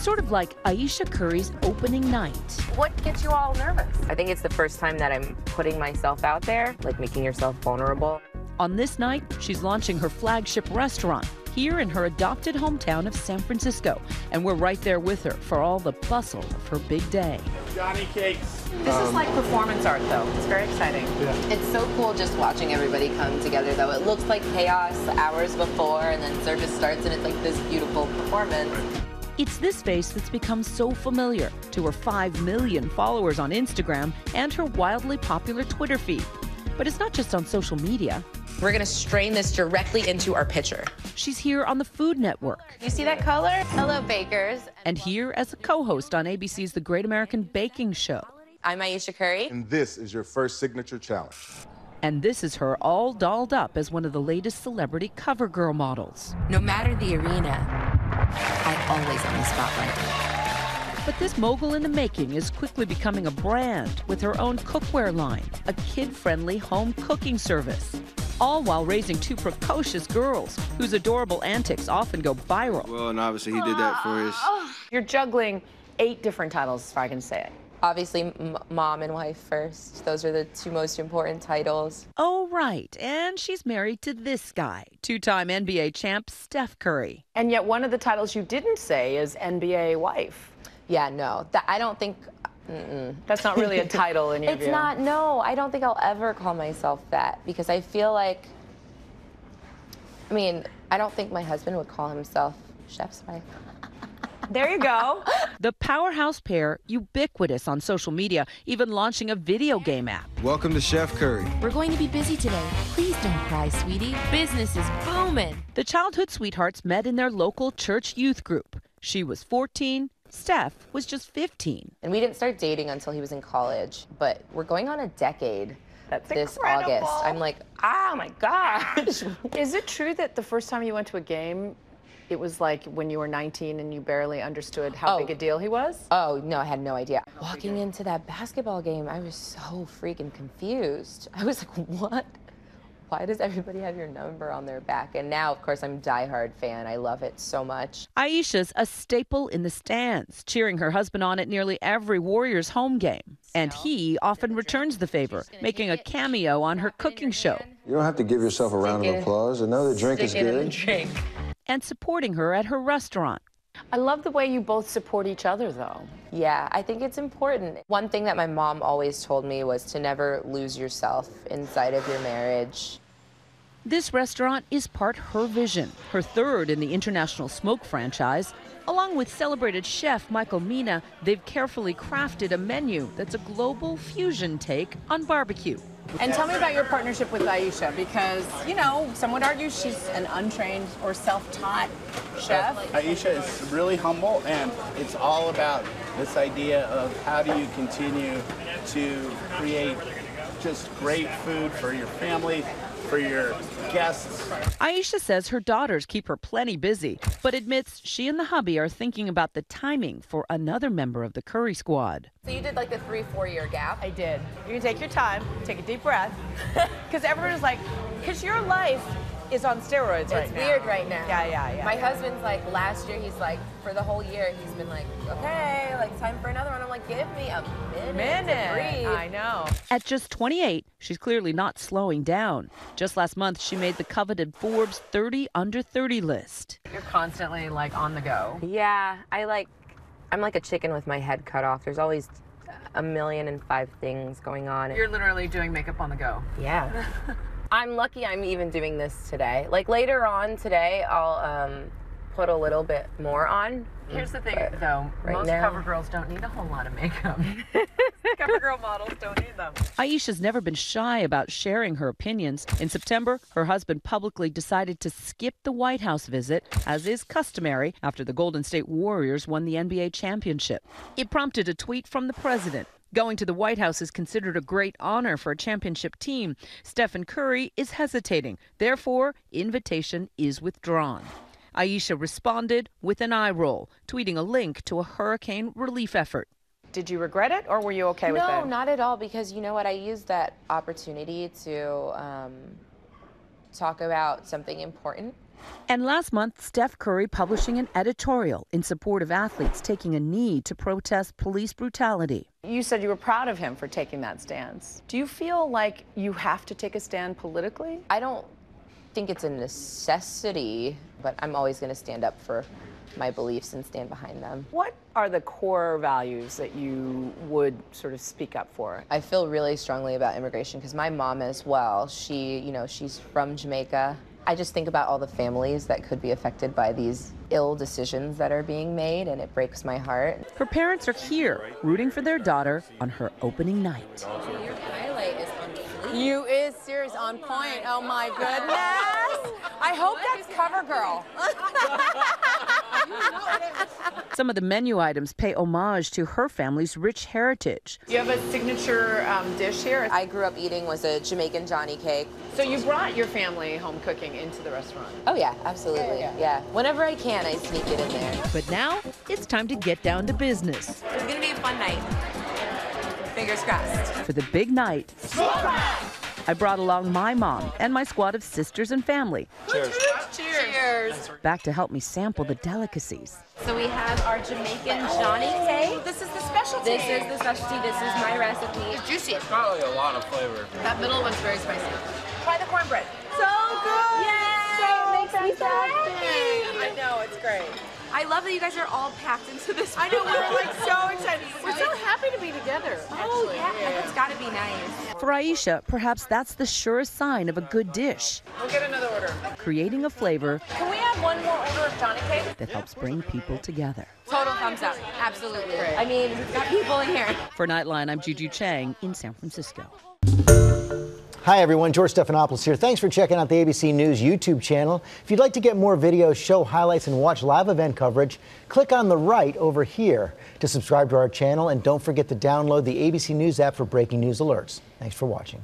sort of like Ayesha Curry's opening night. What gets you all nervous? I think it's the first time that I'm putting myself out there, like making yourself vulnerable. On this night, she's launching her flagship restaurant here in her adopted hometown of San Francisco. And we're right there with her for all the bustle of her big day. Johnny Cakes. This is like performance art, though. It's very exciting. Yeah. It's so cool just watching everybody come together, though. It looks like chaos hours before, and then service starts, and it's like this beautiful performance. It's this face that's become so familiar to her 5 million followers on Instagram and her wildly popular Twitter feed. But it's not just on social media. We're gonna strain this directly into our pitcher. She's here on the Food Network. You see that color? Hello, bakers. And here as a co-host on ABC's The Great American Baking Show. I'm Ayesha Curry. And this is your first signature challenge. And this is her all dolled up as one of the latest celebrity cover girl models. No matter the arena, I'm always on the spotlight. But this mogul in the making is quickly becoming a brand with her own cookware line, a kid-friendly home cooking service. All while raising 2 precocious girls whose adorable antics often go viral. Well, and obviously he did that for his... You're juggling 8 different titles, if I can say it. Obviously, mom and wife first. Those are the 2 most important titles. Oh, right. And she's married to this guy, 2-time NBA champ Steph Curry. And yet one of the titles you didn't say is NBA wife. Yeah, no. I don't think... That's not really a title in your view. It's not, no. I don't think I'll ever call myself that because I feel like... I mean, I don't think my husband would call himself chef's wife. There you go. The powerhouse pair, ubiquitous on social media, even launching a video game app. Welcome to Chef Curry. We're going to be busy today. Please don't cry, sweetie. Business is booming. The childhood sweethearts met in their local church youth group. She was 14, Steph was just 15. And we didn't start dating until he was in college, but we're going on a decade. That's this incredible. August. I'm like, oh my gosh. Is it true that the first time you went to a game, it was like when you were 19 and you barely understood how big a deal he was? Oh, no, I had no idea. Walking into that basketball game, I was so freaking confused. I was like, what? Why does everybody have your number on their back? And now, of course, I'm a diehard fan. I love it so much. Ayesha's a staple in the stands, cheering her husband on at nearly every Warriors home game. And he often returns the favor, making a cameo on her cooking show. You don't have to give yourself a round of applause. Another drink is good. And supporting her at her restaurant. I love the way you both support each other, though. Yeah, I think it's important. One thing that my mom always told me was to never lose yourself inside of your marriage. This restaurant is part her vision, her 3rd in the international smoke franchise. Along with celebrated chef Michael Mina, they've carefully crafted a menu that's a global fusion take on barbecue. And tell me about your partnership with Ayesha, because, you know, some would argue she's an untrained or self-taught chef. Ayesha is really humble, and it's all about this idea of how do you continue to create just great food for your family, for your guests. Ayesha says her daughters keep her plenty busy, but admits she and the hubby are thinking about the timing for another member of the Curry squad. So you did like the 3-4 year gap? I did. You can take your time, take a deep breath, because everyone's like, because your life is on steroids right now. It's weird right now. Yeah. My husband's like, last year, he's like, for the whole year, he's been like, okay, like time for another one. I'm like, give me a minute to breathe. I know. At just 28, she's clearly not slowing down. Just last month, she made the coveted Forbes 30 under 30 list. You're constantly like on the go. Yeah, I'm like a chicken with my head cut off. There's always 1,000,005 things going on. You're literally doing makeup on the go. Yeah. I'm lucky I'm even doing this today. Like later on today, I'll put a little bit more on. Here's the thing, though. Most cover girls don't need a whole lot of makeup. Cover girl models don't need them. Ayesha's never been shy about sharing her opinions. In September, her husband publicly decided to skip the White House visit, as is customary, after the Golden State Warriors won the NBA championship. It prompted a tweet from the president. Going to the White House is considered a great honor for a championship team. Stephen Curry is hesitating. Therefore, invitation is withdrawn. Ayesha responded with an eye roll, tweeting a link to a hurricane relief effort. Did you regret it, or were you okay with it? No, not at all, because you know what? I used that opportunity to talk about something important. And last month, Steph Curry publishing an editorial in support of athletes taking a knee to protest police brutality. You said you were proud of him for taking that stance. Do you feel like you have to take a stand politically? I don't think it's a necessity, but I'm always going to stand up for my beliefs and stand behind them. What are the core values that you would sort of speak up for? I feel really strongly about immigration because my mom as well, she's from Jamaica. I just think about all the families that could be affected by these ill decisions that are being made, and it breaks my heart. Her parents are here, rooting for their daughter on her opening night. Your highlight is on fleek. You is serious, on point. Oh my goodness. I hope that's CoverGirl. Some of the menu items pay homage to her family's rich heritage. You have a signature dish here. I grew up eating was a Jamaican Johnny cake. So you brought your family home cooking into the restaurant? Oh yeah, absolutely. Yeah. Whenever I can, I sneak it in there. But now it's time to get down to business. It's gonna be a fun night. Fingers crossed. For the big night, I brought along my mom and my squad of sisters and family. Cheers. Cheers. Back to help me sample the delicacies. So we have our Jamaican Johnny cake. This is the specialty. This is the specialty. This is my recipe. It's juicy. It's probably a lot of flavor. That middle one's very spicy. Try the cornbread. So good! Yay! Makes me so happy. I know, it's great. I love that you guys are all packed into this. I know, we're like so excited. We're so happy to be together. Oh yeah, it's got to be nice. For Ayesha, perhaps that's the surest sign of a good dish, We'll get another order. creating a flavor Can we have one more order of Johnny cake? that helps bring people together. Total thumbs up. Absolutely. I mean, we've got people in here. For Nightline, I'm Juju Chang in San Francisco. Hi everyone, George Stephanopoulos here. Thanks for checking out the ABC News YouTube channel. If you'd like to get more videos, show highlights, and watch live event coverage, click on the right over here to subscribe to our channel, and don't forget to download the ABC News app for breaking news alerts. Thanks for watching.